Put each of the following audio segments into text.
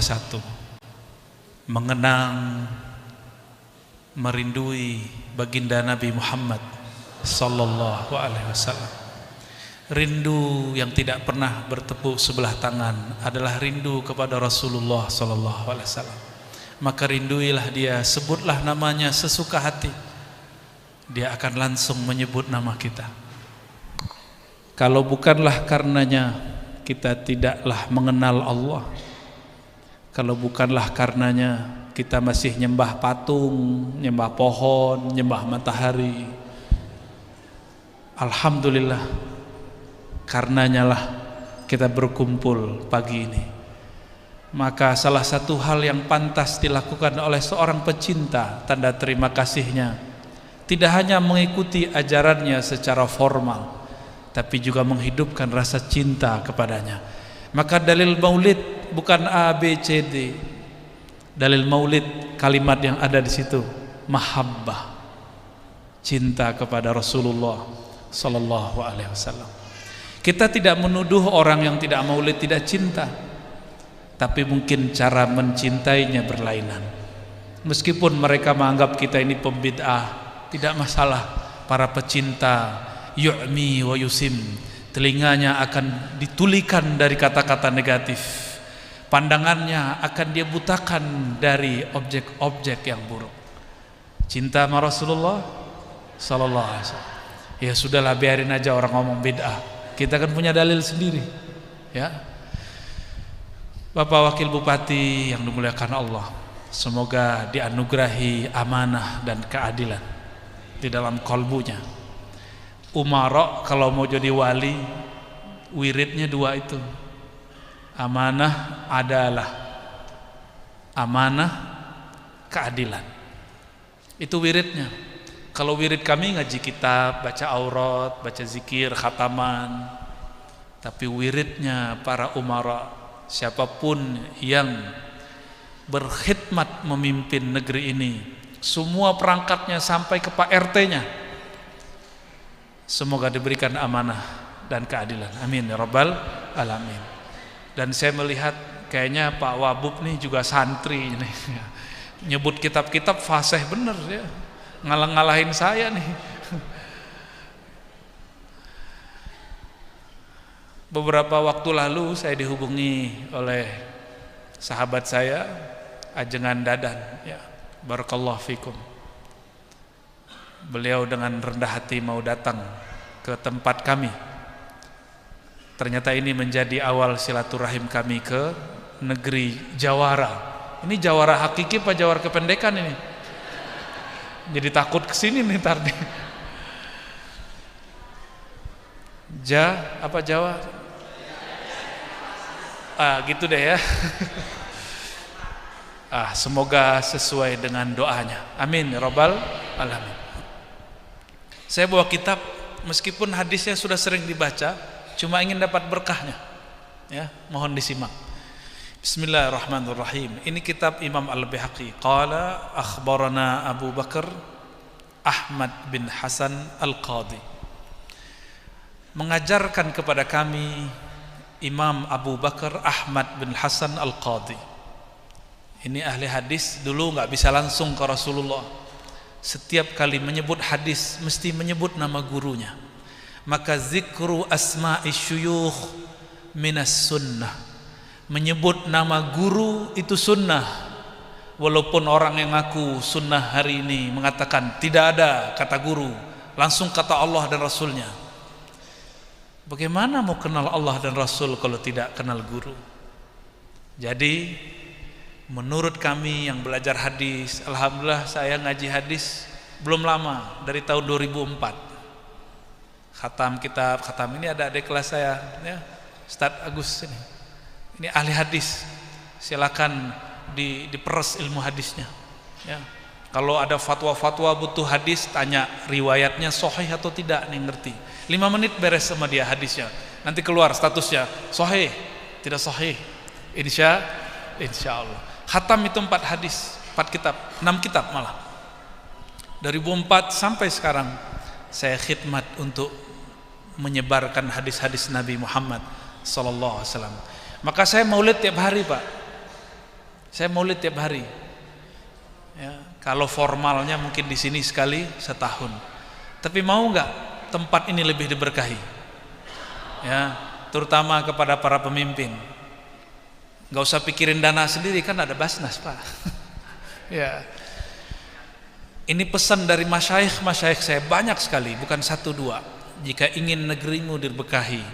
satu, mengenang, merindui baginda Nabi Muhammad sallallahu alaihi wasallam. Rindu yang tidak pernah bertepuk sebelah tangan adalah rindu kepada Rasulullah sallallahu alaihi wasallam. Maka rinduilah dia, sebutlah namanya sesuka hati. Dia akan langsung menyebut nama kita. Kalau bukanlah karenanya kita tidaklah mengenal Allah. Kalau bukanlah karenanya kita masih nyembah patung, nyembah pohon, nyembah matahari. Alhamdulillah, karenanya lah kita berkumpul pagi ini. Maka salah satu hal yang pantas dilakukan oleh seorang pecinta, tanda terima kasihnya, tidak hanya mengikuti ajarannya secara formal, tapi juga menghidupkan rasa cinta kepadanya. Maka dalil maulid bukan A, B, C, D. Dalil maulid, kalimat yang ada di situ, mahabbah, cinta kepada Rasulullah sallallahu alaihi wasallam. Kita tidak menuduh orang yang tidak maulid tidak cinta, tapi mungkin cara mencintainya berlainan. Meskipun mereka menganggap kita ini pembid'ah, tidak masalah. Para pecinta yu'mi wa yusim, telinganya akan ditulikan dari kata-kata negatif, pandangannya akan dia butakan dari objek-objek yang buruk. Cinta sama Rasulullah sallallahu alaihi wasallam, ya sudahlah, biarin aja orang ngomong bid'ah, kita kan punya dalil sendiri, ya. Bapak Wakil Bupati yang dimuliakan Allah, semoga dianugerahi amanah dan keadilan di dalam kalbunya. Umara kalau mau jadi wali, wiridnya dua itu. Amanah adalah, amanah keadilan. Itu wiridnya. Kalau wirid kami ngaji kitab, baca aurat, baca zikir, khataman. Tapi wiridnya para umara, siapapun yang berkhidmat memimpin negeri ini, semua perangkatnya sampai ke Pak RT-nya, semoga diberikan amanah dan keadilan. Amin ya rabbal alamin. Dan saya melihat kayaknya Pak Wabub nih juga santri nih. Nyebut kitab-kitab fasih bener ya. Ngalah-ngalahin saya nih. Beberapa waktu lalu saya dihubungi oleh sahabat saya, Ajengan Dadan, ya, barakallahu fikum. Beliau dengan rendah hati mau datang ke tempat kami. Ternyata ini menjadi awal silaturahim kami ke negeri Jawara. Ini Jawara hakiki apa Jawara kependekan ini? Jadi takut kesini nih tadi. Apa Jawa? Gitu deh ya. Semoga sesuai dengan doanya. Amin ya rabbal alamin. Saya bawa kitab, meskipun hadisnya sudah sering dibaca, cuma ingin dapat berkahnya. Ya, mohon disimak. Bismillahirrahmanirrahim. Ini kitab Imam Al-Baihaqi. Qala akhbarana Abu Bakar Ahmad bin Hasan Al-Qadi. Mengajarkan kepada kami Imam Abu Bakar Ahmad bin Hasan Al-Qadi. Ini ahli hadis, dulu nggak bisa langsung ke Rasulullah. Setiap kali menyebut hadis mesti menyebut nama gurunya. Maka zikru asma'i syuyukh minas sunnah. Menyebut nama guru itu sunnah. Walaupun orang yang ngaku sunnah hari ini mengatakan tidak ada kata guru, langsung kata Allah dan Rasulnya. Bagaimana mau kenal Allah dan Rasul kalau tidak kenal guru? Jadi menurut kami yang belajar hadis, alhamdulillah saya ngaji hadis belum lama, dari tahun 2004. Khatam kitab, khatam ini ada adik kelas saya, ya, Ustadz Agus ini. Ini ahli hadis. Silakan diperes ilmu hadisnya. Ya. Kalau ada fatwa-fatwa butuh hadis, tanya riwayatnya sahih atau tidak, nih ngerti. 5 menit beres sama dia hadisnya. Nanti keluar statusnya sahih, tidak sahih. Insya Allah. Khatam itu 4 hadis, 4 kitab, 6 kitab malah. Dari 2004 sampai sekarang saya khidmat untuk menyebarkan hadis-hadis Nabi Muhammad sallallahu alaihi wasallam. Maka saya maulid tiap hari, Pak. Saya maulid tiap hari. Ya, kalau formalnya mungkin di sini sekali setahun. Tapi mau nggak tempat ini lebih diberkahi? Ya, terutama kepada para pemimpin. Nggak usah pikirin dana sendiri, kan ada Basnas, Pak. Ya. Ini pesan dari masyayikh saya banyak sekali, bukan satu dua. Jika ingin negerimu diberkahi,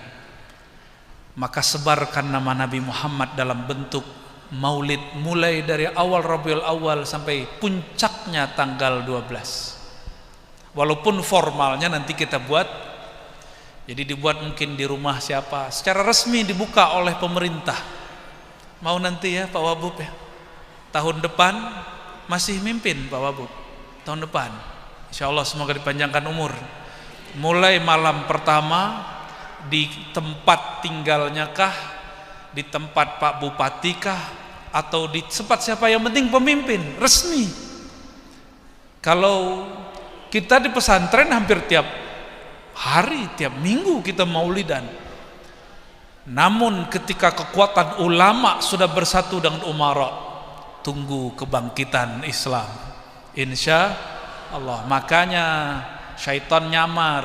maka sebarkan nama Nabi Muhammad dalam bentuk maulid mulai dari awal Rabiul Awal sampai puncaknya tanggal 12. Walaupun formalnya nanti kita buat, jadi dibuat mungkin di rumah siapa, secara resmi dibuka oleh pemerintah. Mau nanti ya Pak Wabub ya, tahun depan masih mimpin Pak Wabub, tahun depan insya Allah semoga dipanjangkan umur. Mulai malam pertama di tempat tinggalnya kah, di tempat Pak Bupati kah, atau di tempat siapa, yang penting pemimpin resmi. Kalau kita di pesantren hampir tiap hari, tiap minggu kita maulidan. Namun ketika kekuatan ulama sudah bersatu dengan umara, tunggu kebangkitan Islam insya Allah. Makanya syaitan nyamar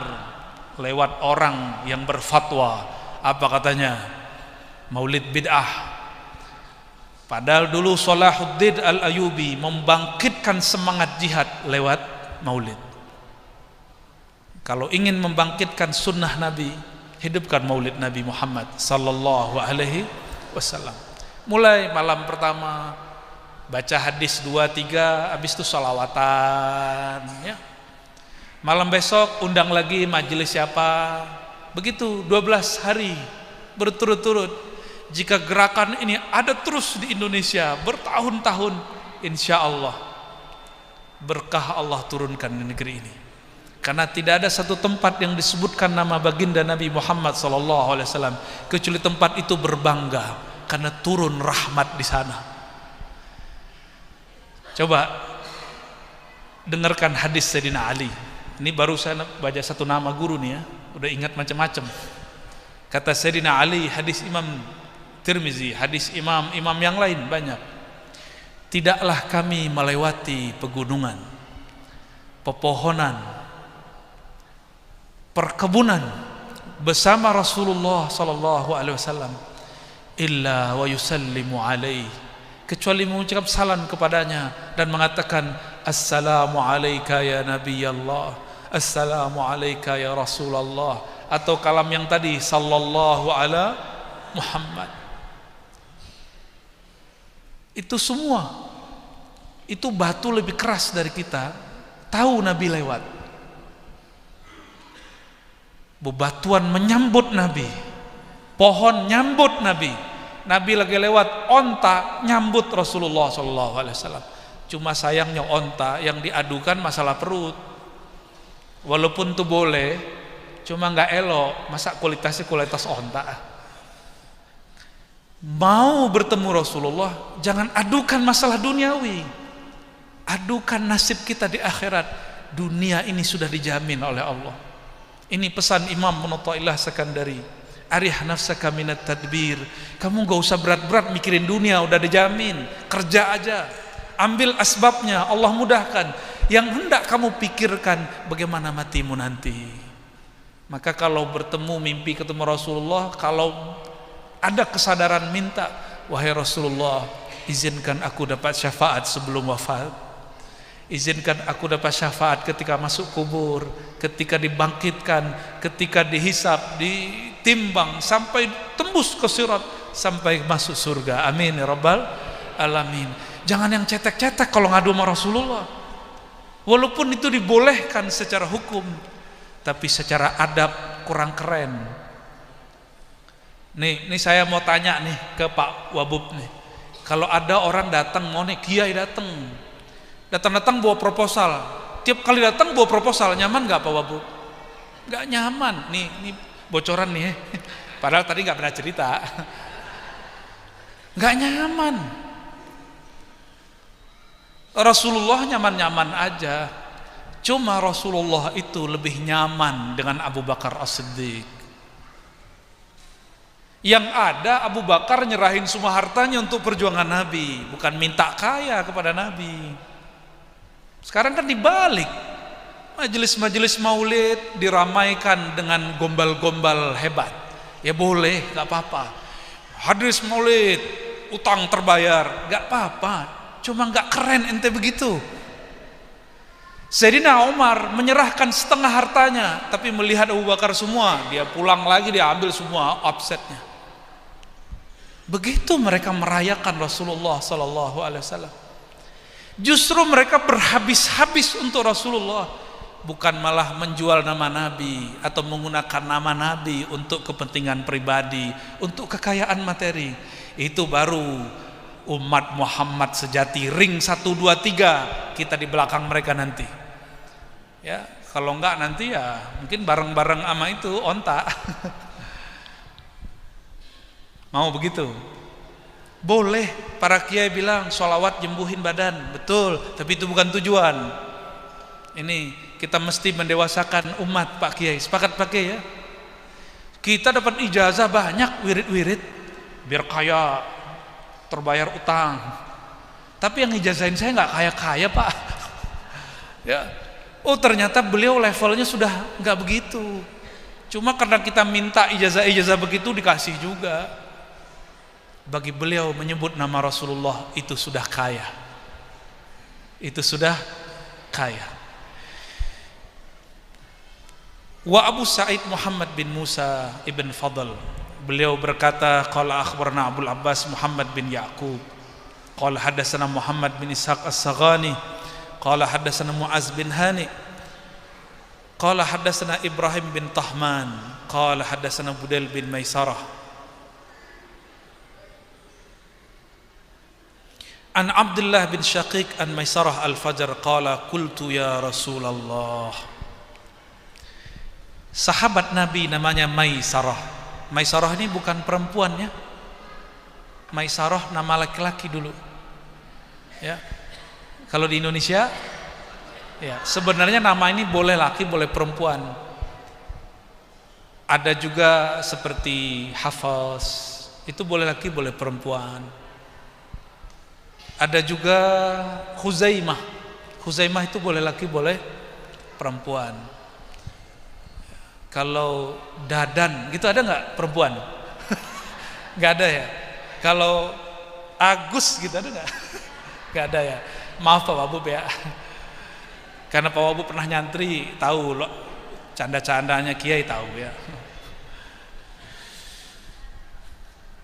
lewat orang yang berfatwa. Apa katanya? Maulid bid'ah. Padahal dulu Salahuddin Al-Ayyubi membangkitkan semangat jihad lewat maulid. Kalau ingin membangkitkan sunnah Nabi, hidupkan maulid Nabi Muhammad sallallahu alaihi wasallam. Mulai malam pertama baca hadis 2-3, habis itu salawatan ya. Malam besok undang lagi majelis siapa. Begitu 12 hari berturut-turut. Jika gerakan ini ada terus di Indonesia bertahun-tahun, insya Allah berkah Allah turunkan di negeri ini. Karena tidak ada satu tempat yang disebutkan nama baginda Nabi Muhammad SAW kecuali tempat itu berbangga karena turun rahmat di sana. Coba dengarkan hadis Sayyidina Ali. Ini baru saya baca satu nama guru nih ya, udah ingat macam-macam. Kata Sayyidina Ali, hadis Imam Tirmizi, hadis imam yang lain banyak. Tidaklah kami melewati pegunungan, pepohonan, perkebunan bersama Rasulullah sallallahu alaihi wasallam illa wa yusallimu alaihi, kecuali mengucap salam kepadanya dan mengatakan assalamu alayka ya nabiyallah, assalamu alayka ya Rasulullah, atau kalam yang tadi sallallahu ala Muhammad. Itu semua itu batu lebih keras dari kita, tahu Nabi lewat. Bebatuan menyambut Nabi, pohon nyambut Nabi, Nabi lagi lewat, onta nyambut Rasulullah SAW. Cuma sayangnya onta yang diadukan masalah perut. Walaupun itu boleh, cuma nggak elok. Masa kualitasnya kualitas onta. Mau bertemu Rasulullah, jangan adukan masalah duniawi, adukan nasib kita di akhirat. Dunia ini sudah dijamin oleh Allah. Ini pesan Imam Ibnu Athaillah Sekandari, arih nafsaka minat tadbir. Kamu gak usah berat-berat mikirin dunia, udah dijamin. Kerja aja, ambil asbabnya, Allah mudahkan. Yang hendak kamu pikirkan bagaimana matimu nanti. Maka kalau bertemu mimpi ketemu Rasulullah, kalau ada kesadaran minta, wahai Rasulullah, izinkan aku dapat syafaat sebelum wafat, izinkan aku dapat syafaat ketika masuk kubur, ketika dibangkitkan, ketika dihisab, ditimbang sampai tembus ke sirat, sampai masuk surga. Amin ya rabbal alamin. Jangan yang cetek-cetek kalau ngadu sama Rasulullah. Walaupun itu dibolehkan secara hukum, tapi secara adab kurang keren. Nih saya mau tanya nih ke Pak Wabub nih. Kalau ada orang datang, mau nih kiai datang bawa proposal, tiap kali datang bawa proposal, nyaman nggak Pak Wabub? Nggak nyaman. Nih bocoran nih. Padahal tadi nggak pernah cerita. Nggak nyaman. Rasulullah nyaman-nyaman aja. Cuma Rasulullah itu lebih nyaman dengan Abu Bakar As-Siddiq. Yang ada Abu Bakar nyerahin semua hartanya untuk perjuangan Nabi, bukan minta kaya kepada Nabi. Sekarang kan dibalik, majelis-majelis maulid diramaikan dengan gombal-gombal hebat. Ya boleh, gak apa-apa. Hadis maulid, utang terbayar, gak apa-apa. Cuma gak keren ente begitu. Sayyidina Umar menyerahkan setengah hartanya, tapi melihat Abu Bakar semua, dia pulang lagi, dia ambil semua offsetnya. Begitu mereka merayakan Rasulullah Sallallahu Alaihi Wasallam. Justru mereka berhabis-habis untuk Rasulullah, bukan malah menjual nama Nabi atau menggunakan nama Nabi untuk kepentingan pribadi, untuk kekayaan materi. Itu baru umat Muhammad sejati. Ring 1, 2, 3 kita di belakang mereka nanti. Ya, kalau enggak nanti ya mungkin bareng-bareng sama itu onta. Mau begitu? Boleh. Para kiai bilang sholawat nyembuhin badan, betul, tapi itu bukan tujuan. Ini kita mesti mendewasakan umat, Pak Kiai. Sepakat Pak Kiai ya? Kita dapat ijazah banyak, wirid-wirid, biar kaya, terbayar utang. Tapi yang ijazahin saya nggak kaya-kaya Pak. Ya. Oh ternyata beliau levelnya sudah nggak begitu. Cuma karena kita minta ijazah-ijazah begitu dikasih juga. Bagi beliau menyebut nama Rasulullah itu sudah kaya. Itu sudah kaya. Wa Abu Sa'id Muhammad bin Musa ibn Fadl, beliau berkata, qala akhbarna Abdul Abbas Muhammad bin Ya'qub, qala hadatsana Muhammad bin Ishaq As-Saghani, qala hadatsana Mu'az bin Hani, qala hadatsana Ibrahim bin Tahman, qala hadatsana Budail bin Maisarah an Abdullah bin Syaqiq an Maisarah al-Fajr qala qultu ya Rasulullah. Sahabat Nabi namanya Maisarah. Maisarah ini bukan perempuan ya. Maisarah nama laki-laki dulu. Ya. Kalau di Indonesia ya, sebenarnya nama ini boleh laki, boleh perempuan. Ada juga seperti Hafaz, itu boleh laki, boleh perempuan. Ada juga Khuzaimah. Khuzaimah itu boleh laki, boleh perempuan. Kalau Dadan gitu ada nggak perempuan? Nggak ada ya. Kalau Agus gitu ada nggak? Nggak ada ya. Maaf Pak Wabub ya. Karena Pak Wabub pernah nyantri, tahu loh canda-candanya Kiai tahu ya.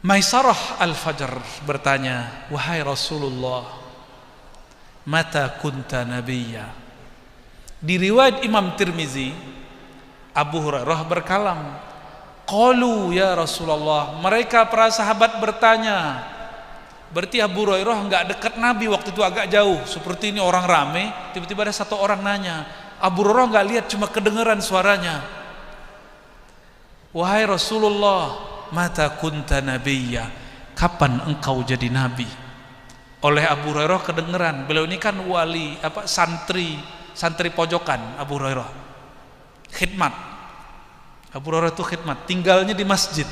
Maisarah al-Fajr bertanya, wahai Rasulullah, mata kunta nabiyya. Di riwayat Imam Tirmizi, Abu Hurairah berkalam, qalu ya Rasulullah, mereka para sahabat bertanya. Berarti Abu Hurairah enggak dekat Nabi waktu itu, agak jauh. Seperti ini orang rame, tiba-tiba ada satu orang nanya. Abu Hurairah enggak lihat, cuma kedengaran suaranya. Wahai Rasulullah, mata kunta nabiyya, kapan engkau jadi nabi? Oleh Abu Hurairah kedengeran. Beliau ini kan wali, santri pojokan Abu Hurairah. Khidmat. Abu Hurairah itu khidmat, tinggalnya di masjid.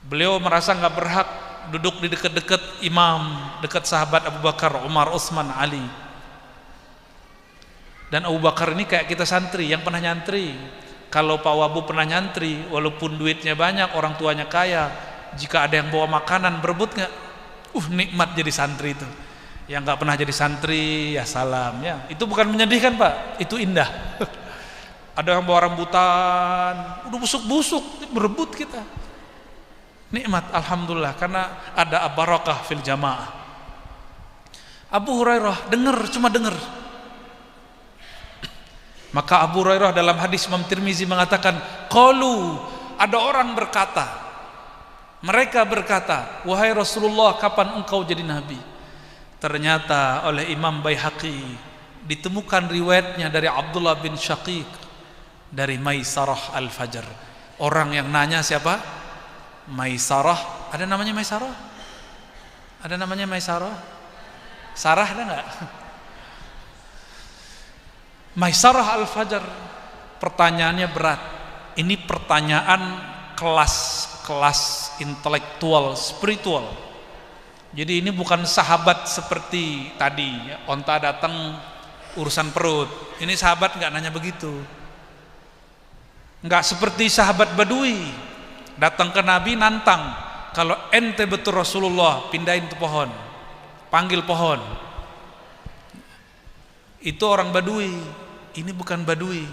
Beliau merasa nggak berhak duduk di dekat-dekat imam, dekat sahabat Abu Bakar, Umar, Utsman, Ali. Dan Abu Bakar ini kayak kita santri yang pernah nyantri. Kalau Pak Wabu pernah nyantri, walaupun duitnya banyak, orang tuanya kaya, jika ada yang bawa makanan, berebut nggak? Nikmat jadi santri itu. Yang nggak pernah jadi santri, ya salam ya. Itu bukan menyedihkan Pak, itu indah. Ada yang bawa rambutan, udah busuk-busuk, berebut kita. Nikmat, alhamdulillah, karena ada barakah fil jamaah. Abu Hurairah cuma dengar. Maka Abu Hurairah dalam hadis Imam Tirmizi mengatakan, qalu, ada orang berkata, mereka berkata, wahai Rasulullah, kapan engkau jadi nabi? Ternyata oleh Imam Baihaqi ditemukan riwayatnya dari Abdullah bin Syaqiq dari Maisarah al-Fajr. Orang yang nanya siapa? Maisarah. Ada namanya Maisarah? Ada namanya Maisarah? Sarah ada enggak? Maisarah al-Fajr. Pertanyaannya berat. Ini pertanyaan kelas kelas intelektual, spiritual. Jadi ini bukan sahabat seperti tadi, ya, onta datang urusan perut. Ini sahabat nggak nanya begitu. Nggak seperti sahabat Badui, datang ke Nabi nantang, kalau ente betul Rasulullah, pindahin tuh pohon, panggil pohon. Itu orang Badui. Ini bukan Badui.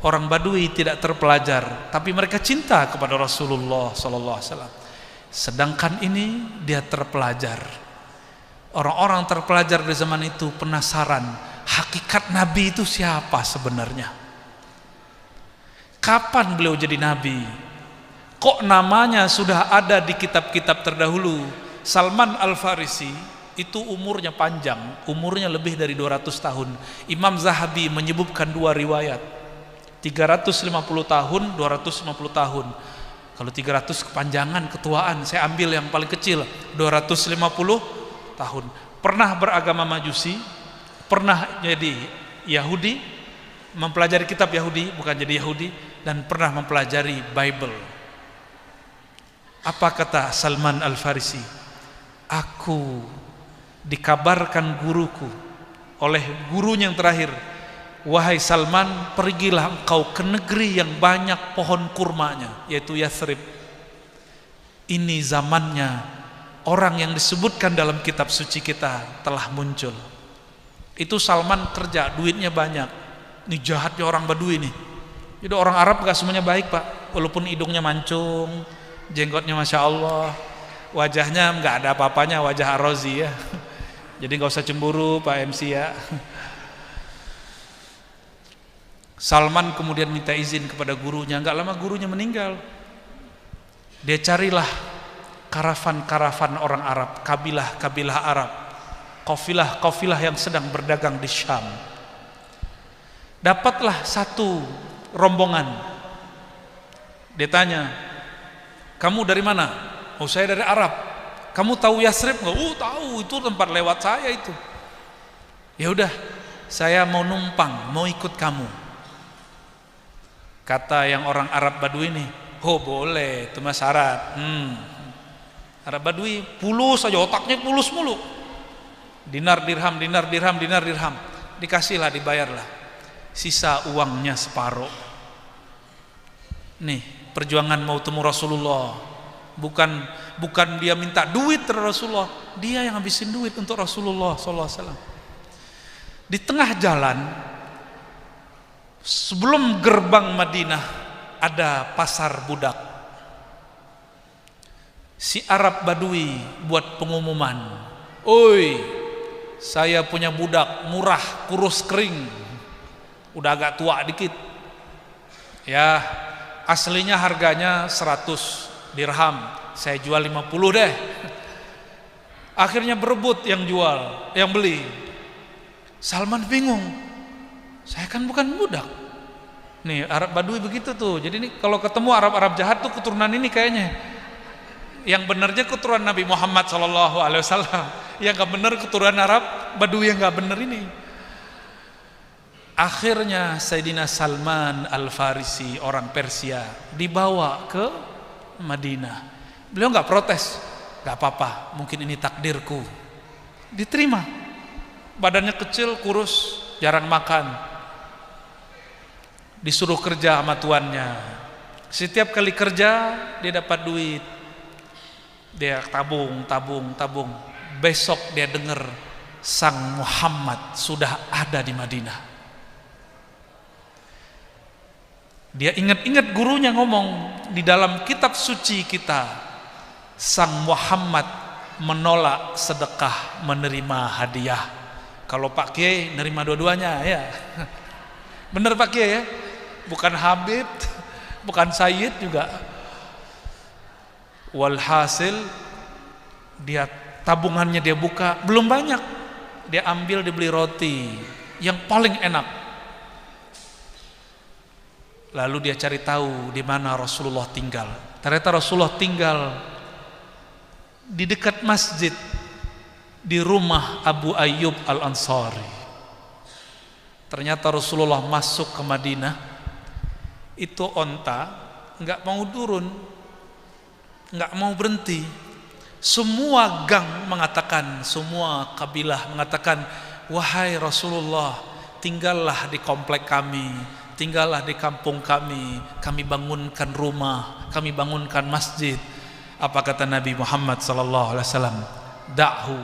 Orang Badui tidak terpelajar, tapi mereka cinta kepada Rasulullah sallallahu alaihi wasallam. Sedangkan ini dia terpelajar. Orang-orang terpelajar di zaman itu penasaran, hakikat Nabi itu siapa sebenarnya? Kapan beliau jadi Nabi? Kok namanya sudah ada di kitab-kitab terdahulu? Salman Al-Farisi itu umurnya panjang, umurnya lebih dari 200 tahun. Imam Zahabi menyebutkan dua riwayat, 350 tahun, 250 tahun. Kalau 300 kepanjangan, ketuaan, saya ambil yang paling kecil, 250 tahun. Pernah beragama Majusi, pernah jadi Yahudi, mempelajari kitab Yahudi, bukan jadi Yahudi, dan pernah mempelajari Bible. Apa kata Salman Al-Farisi? Aku dikabarkan guruku oleh gurunya yang terakhir, wahai Salman, pergilah engkau ke negeri yang banyak pohon kurmanya, yaitu Yathrib. Ini zamannya orang yang disebutkan dalam kitab suci kita telah muncul. Itu Salman kerja, duitnya banyak. Ini jahatnya orang Badui nih. Jadi orang Arab gak semuanya baik, Pak. Walaupun hidungnya mancung, jenggotnya Masya Allah, wajahnya gak ada apa-apanya, wajah Ar-Razi ya. Jadi gak usah cemburu Pak MC ya. Salman kemudian minta izin kepada gurunya. Gak lama gurunya meninggal. Dia carilah karavan-karavan orang Arab, kabilah-kabilah Arab, kafilah-kafilah yang sedang berdagang di Syam. Dapatlah satu rombongan. Dia tanya, kamu dari mana? Oh, saya dari Arab. Kamu tahu Yathrib nggak? Tahu, itu tempat lewat saya itu. Ya udah, saya mau numpang, mau ikut kamu. Kata yang orang Arab Badui ini, oh boleh, itu mah syarat. Arab Badui pulus aja, otaknya pulus mulu. Dinar dirham, dinar dirham, dinar dirham. Dikasihlah, dibayarlah. Sisa uangnya separuh. Nih, perjuangan mau temu Rasulullah. Bukan dia minta duit dari Rasulullah, dia yang habisin duit untuk Rasulullah SAW. Di tengah jalan, sebelum gerbang Madinah, ada pasar budak. Si Arab Badui buat pengumuman, oi, saya punya budak murah, kurus kering, udah agak tua dikit. Ya, aslinya harganya 100 dirham, saya jual 50 deh. Akhirnya berebut yang jual, yang beli. Salman bingung, saya kan bukan budak. Nih Arab Badui begitu tuh. Jadi ini kalau ketemu Arab-Arab jahat tuh keturunan ini kayaknya. Yang benernya keturunan Nabi Muhammad SAW. Yang gak bener keturunan Arab Badui yang gak bener ini. Akhirnya Sayyidina Salman Al-Farisi, orang Persia, dibawa ke Madinah. Beliau nggak protes, nggak apa-apa, mungkin ini takdirku. Diterima. Badannya kecil, kurus, jarang makan. Disuruh kerja sama tuannya. Setiap kali kerja dia dapat duit. Dia tabung. Besok dia dengar Sang Muhammad sudah ada di Madinah. Dia ingat-ingat gurunya ngomong di dalam kitab suci kita, Sang Muhammad menolak sedekah, menerima hadiah. Kalau Pak Kiai nerima dua-duanya ya. Bener Pak Kiai ya? Bukan Habib, bukan Sayyid juga. Walhasil dia tabungannya dia buka, belum banyak. Dia ambil, dibeli roti yang paling enak. Lalu dia cari tahu di mana Rasulullah tinggal. Ternyata Rasulullah tinggal di dekat masjid, di rumah Abu Ayyub Al-Ansari. Ternyata Rasulullah masuk ke Madinah, itu onta nggak mau turun. nggak mau berhenti. Semua gang mengatakan, semua kabilah mengatakan, wahai Rasulullah, tinggallah di komplek kami, tinggallah di kampung kami bangunkan rumah, kami bangunkan masjid. Apa kata Nabi Muhammad sallallahu alaihi wasallam? Da'hu,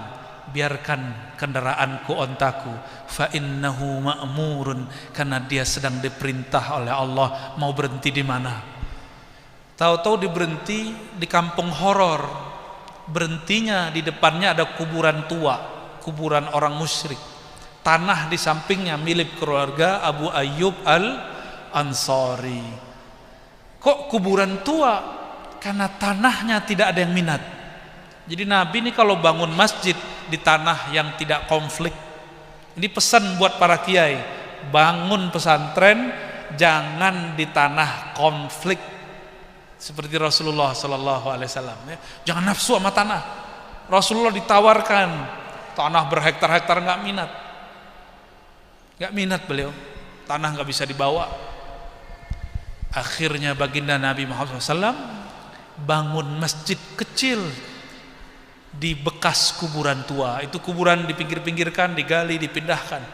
biarkan kendaraanku, ontaku, fa innahu ma'murun, karena dia sedang diperintah oleh Allah. Mau berhenti di mana? Tahu-tahu diberhenti di kampung horor. Berhentinya di depannya ada kuburan tua, kuburan orang musyrik. Tanah di sampingnya milik keluarga Abu Ayyub Al-Ansari. Kok kuburan tua? Karena tanahnya tidak ada yang minat. Jadi Nabi ini kalau bangun masjid di tanah yang tidak konflik, ini pesan buat para kiai, bangun pesantren jangan di tanah konflik. Seperti Rasulullah Sallallahu Alaihi Wasallam, ya. Jangan nafsu sama tanah. Rasulullah ditawarkan tanah berhektar-hektar, nggak minat beliau, tanah nggak bisa dibawa. Akhirnya baginda Nabi Muhammad SAW bangun masjid kecil di bekas kuburan tua. Itu kuburan dipinggir-pinggirkan, digali, dipindahkan.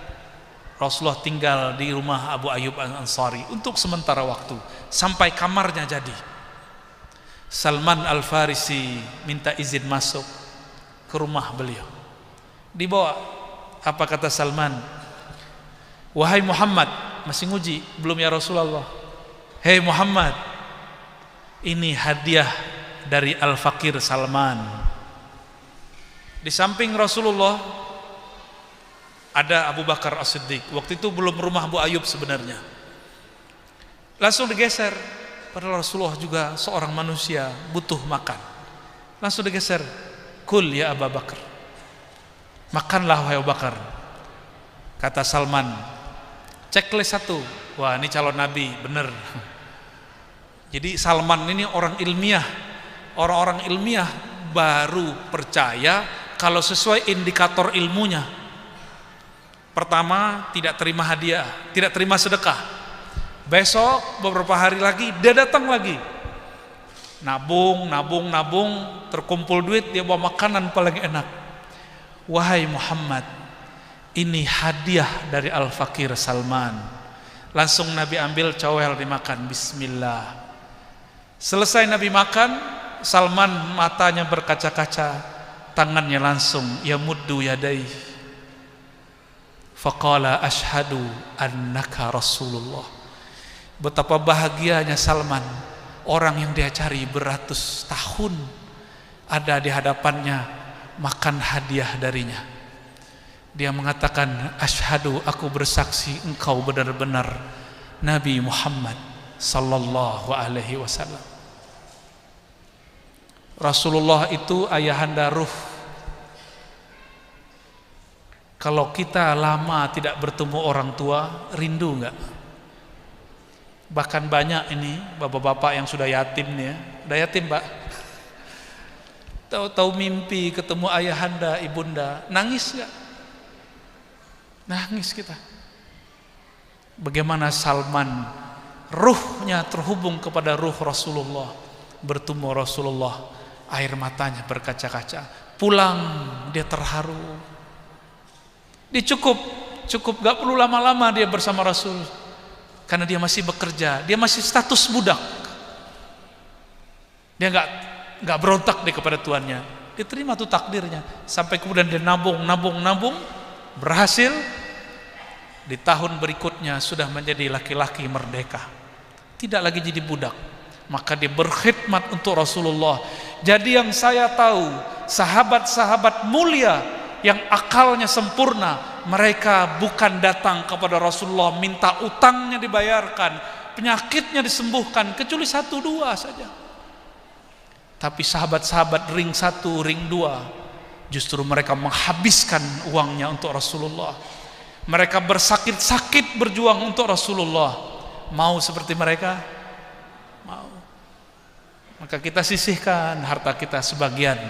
Rasulullah tinggal di rumah Abu Ayyub Al-Ansari untuk sementara waktu sampai kamarnya jadi. Salman Al-Farisi minta izin masuk ke rumah beliau. Dibawa. Apa kata Salman? Wahai Muhammad, masih nguji, belum ya Rasulullah. Hei Muhammad, ini hadiah dari Al-Fakir Salman. Di samping Rasulullah ada Abu Bakar As-Siddiq. Waktu itu belum rumah Abu Ayyub sebenarnya. Langsung digeser. Padahal Rasulullah juga seorang manusia, butuh makan. Langsung digeser. Kul ya Abu Bakar, makanlah wahai Abu Bakar. Kata Salman, checklist 1. Wah, ini calon nabi, bener. Jadi Salman ini orang ilmiah. Orang-orang ilmiah baru percaya kalau sesuai indikator ilmunya. Pertama, tidak terima hadiah, tidak terima sedekah. Besok beberapa hari lagi dia datang lagi, nabung, terkumpul duit, dia bawa makanan paling enak. Wahai Muhammad, ini hadiah dari Al-Fakir Salman. Langsung Nabi ambil cowel, dimakan. Bismillah. Selesai Nabi makan, Salman matanya berkaca-kaca, tangannya langsung yamuddu yadai. Faqala ashhadu annaka Rasulullah. Betapa bahagianya Salman, orang yang dia cari beratus tahun ada di hadapannya, makan hadiah darinya. Dia mengatakan, asyhadu, aku bersaksi engkau benar-benar Nabi Muhammad sallallahu alaihi wasallam. Rasulullah itu ayahanda ruh. Kalau kita lama tidak bertemu orang tua, rindu enggak? Bahkan banyak ini bapak-bapak yang sudah yatim nih ya. Udah yatim, Pak. Tahu-tahu mimpi ketemu ayahanda, ibunda, nangis enggak? Nangis kita. Bagaimana Salman ruhnya terhubung kepada ruh Rasulullah, bertemu Rasulullah, air matanya berkaca-kaca. Pulang dia terharu. Dia cukup gak perlu lama-lama dia bersama Rasul. Karena dia masih bekerja, dia masih status budak. Dia nggak berontak dia kepada tuannya. Dia terima tuh takdirnya. Sampai kemudian dia nabung, berhasil. Di tahun berikutnya sudah menjadi laki-laki merdeka. Tidak lagi jadi budak. Maka dia berkhidmat untuk Rasulullah. Jadi yang saya tahu, sahabat-sahabat mulia yang akalnya sempurna, mereka bukan datang kepada Rasulullah minta utangnya dibayarkan, penyakitnya disembuhkan, kecuali 1-2 saja. Tapi sahabat-sahabat ring 1, ring 2, justru mereka menghabiskan uangnya untuk Rasulullah. Mereka bersakit-sakit berjuang untuk Rasulullah. Mau seperti mereka? Mau. Maka kita sisihkan harta kita sebagian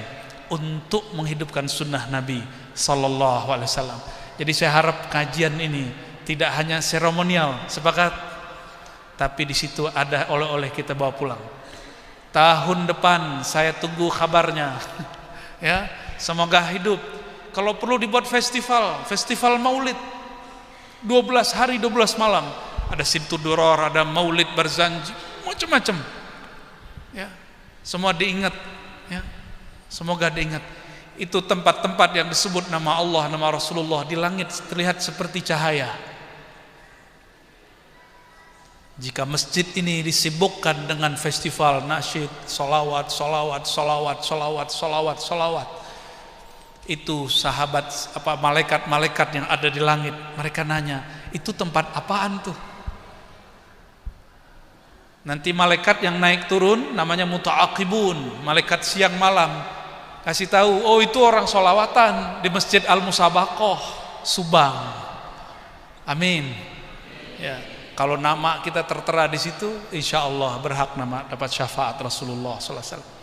untuk menghidupkan sunnah Nabi Sallallahu Alaihi Wasallam. Jadi saya harap kajian ini tidak hanya seremonial, sepakat, tapi di situ ada oleh-oleh kita bawa pulang. Tahun depan saya tunggu kabarnya. Ya, semoga hidup. Kalau perlu dibuat festival Maulid. 12 hari 12 malam. Ada Simtuduror, ada Maulid Barzanji, macam-macam. Ya, semua diingat, ya. Semoga diingat. Itu tempat-tempat yang disebut nama Allah, nama Rasulullah di langit terlihat seperti cahaya. Jika masjid ini disibukkan dengan festival nasyid, solawat, itu sahabat malaikat-malaikat yang ada di langit, mereka nanya, itu tempat apaan tuh? Nanti malaikat yang naik turun namanya muta'aqibun, malaikat siang malam, kasih tahu, oh itu orang solawatan di Masjid Al-Musabaqah Subang. Amin. Ya. Kalau nama kita tertera di situ, insya Allah berhak nama dapat syafaat Rasulullah SAW.